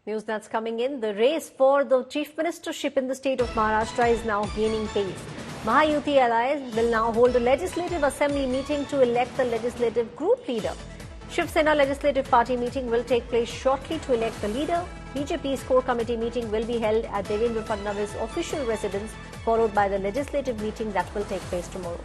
News that's coming in. The race for the chief ministership in the state of Maharashtra is now gaining pace. Mahayuti allies will now hold a legislative assembly meeting to elect the legislative group leader. Shiv Sena legislative party meeting will take place shortly to elect the leader. BJP's core committee meeting will be held at Devendra Fadnavis' official residence, followed by the legislative meeting that will take place tomorrow.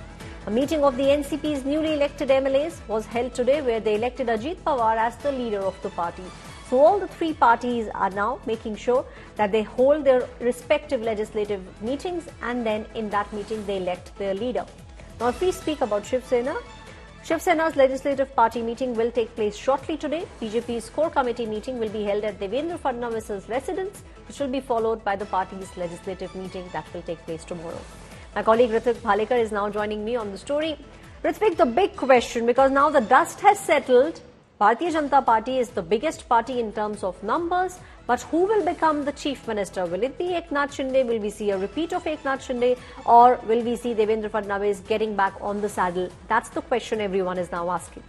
A meeting of the NCP's newly elected MLAs was held today, where they elected Ajit Pawar as the leader of the party. So all the three parties are now making sure that they hold their respective legislative meetings, and then in that meeting they elect their leader. Now if we speak about Shiv Sena's legislative party meeting will take place shortly today. BJP's core committee meeting will be held at Devendra Fadnavis' residence, which will be followed by the party's legislative meeting that will take place tomorrow. My colleague Ritvik Bhalekar is now joining me on the story. Ritvik, the big question, because now the dust has settled, Bharatiya Janata Party is the biggest party in terms of numbers, but who will become the chief minister? Will it be Eknath Shinde? Will we see a repeat of Eknath Shinde, or will we see Devendra Fadnavis getting back on the saddle? That's the question everyone is now asking.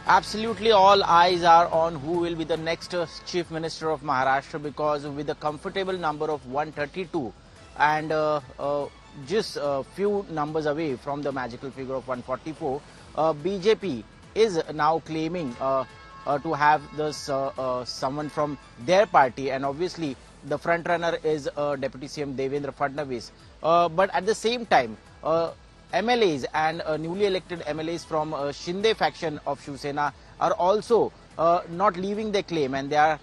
Absolutely, all eyes are on who will be the next chief minister of Maharashtra, because with a comfortable number of 132 and just a few numbers away from the magical figure of 144, BJP is now claiming to have this someone from their party, and obviously the front runner is Deputy CM Devendra Fadnavis. But at the same time, MLAs and newly elected MLAs from Shinde faction of Shiv Sena are also not leaving their claim, and they are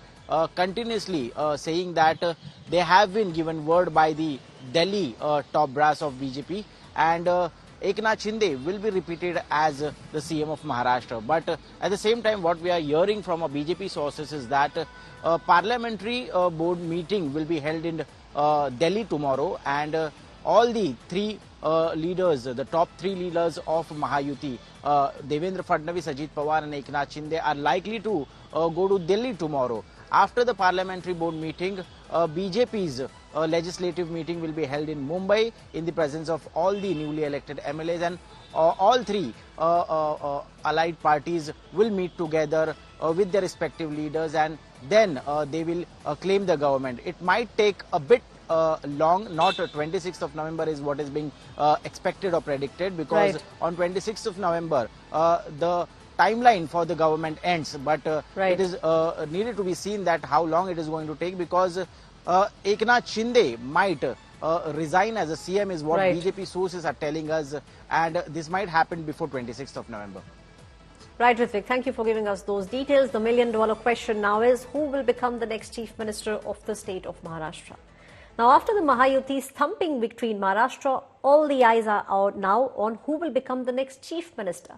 continuously saying that they have been given word by the Delhi top brass of BJP, and Eknath Shinde will be repeated as the CM of Maharashtra. But at the same time, what we are hearing from our BJP sources is that a parliamentary board meeting will be held in Delhi tomorrow, and all the three leaders, the top three leaders of Mahayuti, Devendra Fadnavis, Ajit Pawar and Eknath Shinde, are likely to go to Delhi tomorrow. After the parliamentary board meeting, BJP's legislative meeting will be held in Mumbai in the presence of all the newly elected MLAs, and all three allied parties will meet together with their respective leaders, and then they will claim the government. It might take a bit long, not 26th of November is what is being expected or predicted, because on 26th of November the timeline for the government ends, but it is needed to be seen that how long it is going to take, because Eknath Shinde might resign as a CM is what BJP sources are telling us, and this might happen before 26th of November. Right, Ritvik, thank you for giving us those details. The million-dollar question now is, who will become the next chief minister of the state of Maharashtra? Now, after the Mahayuti's thumping victory in Maharashtra, all the eyes are now on who will become the next chief minister.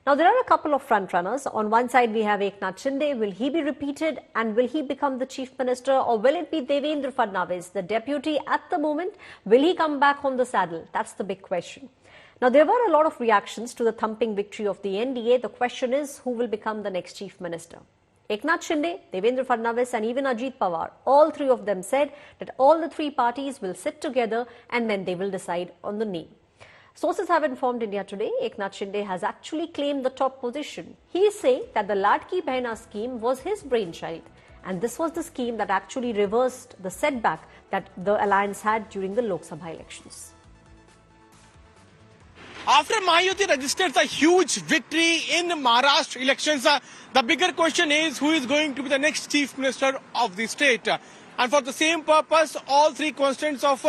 Now, there are a couple of front-runners. On one side, we have Eknath Shinde. Will he be repeated, and will he become the chief minister, or will it be Devendra Fadnavis, the deputy at the moment? Will he come back on the saddle? That's the big question. Now, there were a lot of reactions to the thumping victory of the NDA. The question is, who will become the next chief minister? Eknath Shinde, Devendra Fadnavis and even Ajit Pawar, all three of them said that all the three parties will sit together and then they will decide on the name. Sources have informed India Today Eknath Shinde has actually claimed the top position. He is saying that the Ladki Behna scheme was his brainchild, and this was the scheme that actually reversed the setback that the alliance had during the Lok Sabha elections. After Mahayuti registers a huge victory in Maharashtra elections, the bigger question is who is going to be the next chief minister of the state. And for the same purpose, all three constituents of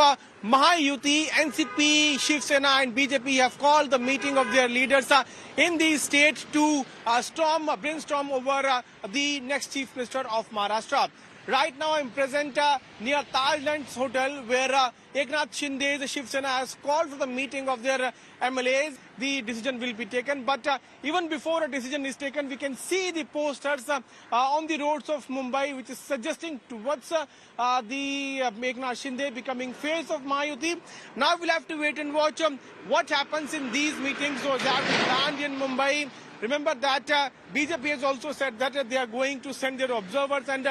Mahayuti, NCP, Shiv Sena and BJP have called the meeting of their leaders in the state to brainstorm over the next chief minister of Maharashtra. Right now I'm present near Tajlands Hotel, where Eknath Shinde, the Shiv Sena, has called for the meeting of their MLAs. The decision will be taken, but even before a decision is taken, we can see the posters on the roads of Mumbai, which is suggesting towards the Eknath Shinde becoming face of Mahayuti. Now we'll have to wait and watch what happens in these meetings. So that will land in Mumbai. Remember that BJP has also said that they are going to send their observers, and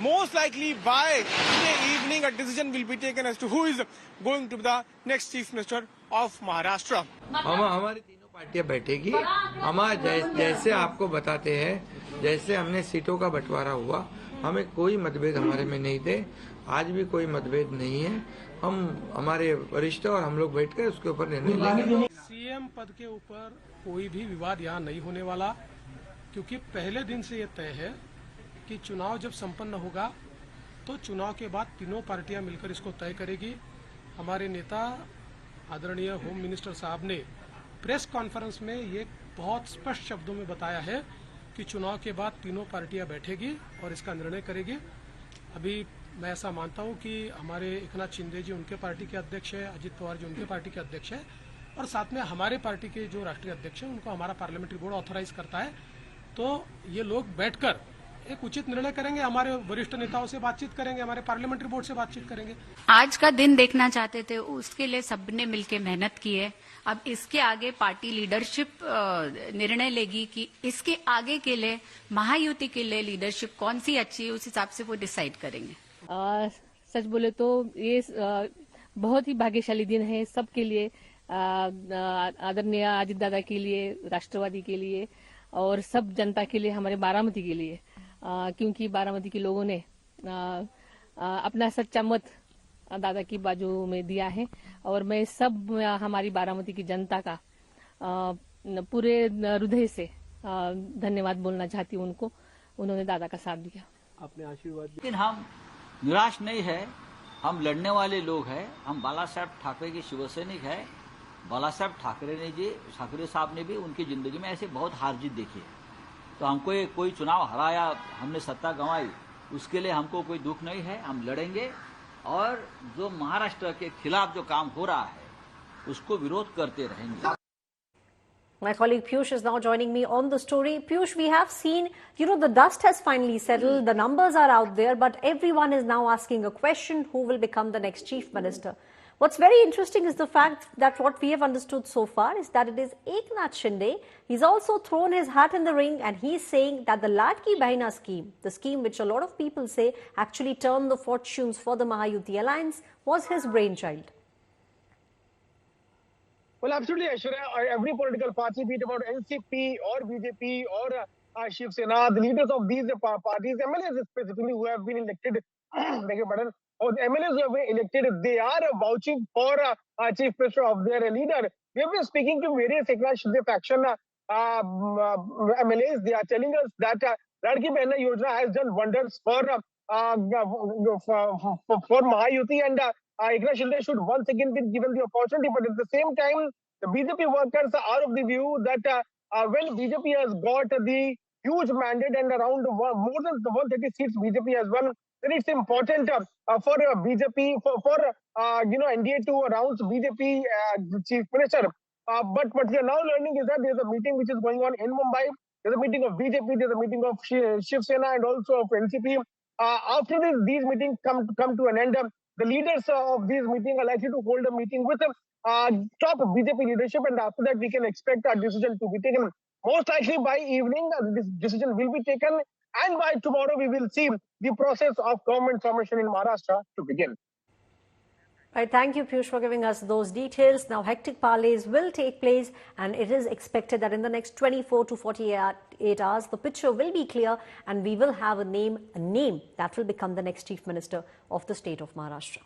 most likely by today evening a decision will be taken as to who is going to be the next chief minister of Maharashtra. पार्टियां बैठेगी। हमारा जैसे आपको बताते हैं, जैसे हमने सीटों का बंटवारा हुआ, हमें कोई मतभेद हमारे में नहीं थे, आज भी कोई मतभेद नहीं है। हम हमारे वरिष्ठ और हम लोग बैठकर उसके ऊपर निर्णय लेंगे। सीएम पद के ऊपर कोई भी विवाद यहाँ नहीं होने वाला, क्योंकि पहले दिन से ये तय है कि चुनाव जब संपन्न होगा तो चुनाव के बाद तीनों पार्टियां मिलकर इसको तय करेगी। हमारे नेता आदरणीय होम मिनिस्टर साहब ने प्रेस कॉन्फ्रेंस में ये बहुत स्पष्ट शब्दों में बताया है कि चुनाव के बाद तीनों पार्टियां बैठेगी और इसका निर्णय करेगी। अभी मैं ऐसा मानता हूं कि हमारे एकनाथ शिंदे जी उनके पार्टी के अध्यक्ष है, अजित पवार जी उनके पार्टी के अध्यक्ष है, और साथ में हमारे पार्टी के जो राष्ट्रीय अध्यक्ष है उनको हमारा पार्लियामेंट्री बोर्ड ऑथराइज करता है। तो ये लोग बैठकर एक उचित निर्णय करेंगे, हमारे वरिष्ठ नेताओं से बातचीत करेंगे, हमारे पार्लियामेंट्री बोर्ड से बातचीत करेंगे। आज का दिन देखना चाहते थे, उसके लिए सबने मिलकर मेहनत की है। अब इसके आगे पार्टी लीडरशिप निर्णय लेगी कि इसके आगे के लिए महायुति के लिए लीडरशिप कौन सी अच्छी है, उस हिसाब से वो डिसाइड करेंगे। सच बोले तो ये बहुत ही भाग्यशाली दिन है सबके लिए, आदरणीय अजित दादा के लिए, राष्ट्रवादी के लिए और सब जनता के लिए, हमारे बारामती के लिए, क्योंकि बारामती के लोगों ने अपना सच्चा मत दादा की बाजू में दिया है। और मैं सब हमारी बारामती की जनता का पूरे हृदय से धन्यवाद बोलना चाहती हूँ उनको, उन्होंने दादा का साथ दिया। अपने आशीर्वाद। लेकिन हम निराश नहीं है, हम लड़ने वाले लोग हैं। हम बाला साहब ठाकरे के शिवसैनिक है। बाला साहब ठाकरे साहब ने भी उनकी जिंदगी में ऐसे बहुत हार जीत देखी है। तो हमको कोई चुनाव हराया, हमने सत्ता गंवाई, उसके लिए हमको कोई दुख नहीं है। हम लड़ेंगे और जो महाराष्ट्र के खिलाफ जो काम हो रहा है उसको विरोध करते रहेंगे। My colleague Piyush is now joining me on the story. Piyush, we have seen, the dust has finally settled. The numbers are out there, but everyone is now asking a question: who will become the next chief minister? What's very interesting is the fact that what we have understood so far is that it is Eknath Shinde. He's also thrown his hat in the ring, and he's saying that the Ladki Bahina scheme, the scheme which a lot of people say actually turned the fortunes for the Mahayuti alliance, was his brainchild. Well, absolutely, Aishwarya. Every political party, be it about NCP or BJP or Shiv Sena, the leaders of these parties, MLAs specifically who have been elected, or the MLAs who have been elected, they are vouching for chief minister of their leader. We have been speaking to various Eknath Shinde faction MLAs. They are telling us that Ladki Bahina Yojana has done wonders for Mahayuti, and Eknath Shinde should once again be given the opportunity. But at the same time, the BJP workers are of the view that when BJP has got the huge mandate and around more than 130 seats BJP has won, then it's important for BJP, for NDA to announce BJP chief minister. But what we are now learning is that there's a meeting which is going on in Mumbai. There's a meeting of BJP, there's a meeting of Shiv Sena and also of NCP. After these meetings come to an end, the leaders of these meetings are likely to hold a meeting with top BJP leadership, and after that we can expect a decision to be taken. Most likely by evening, this decision will be taken, and by tomorrow we will see the process of government formation in Maharashtra to begin. Right, thank you, Piyush, for giving us those details. Now, hectic parleys will take place, and it is expected that in the next 24 to 48 hours, the picture will be clear, and we will have a name that will become the next chief minister of the state of Maharashtra.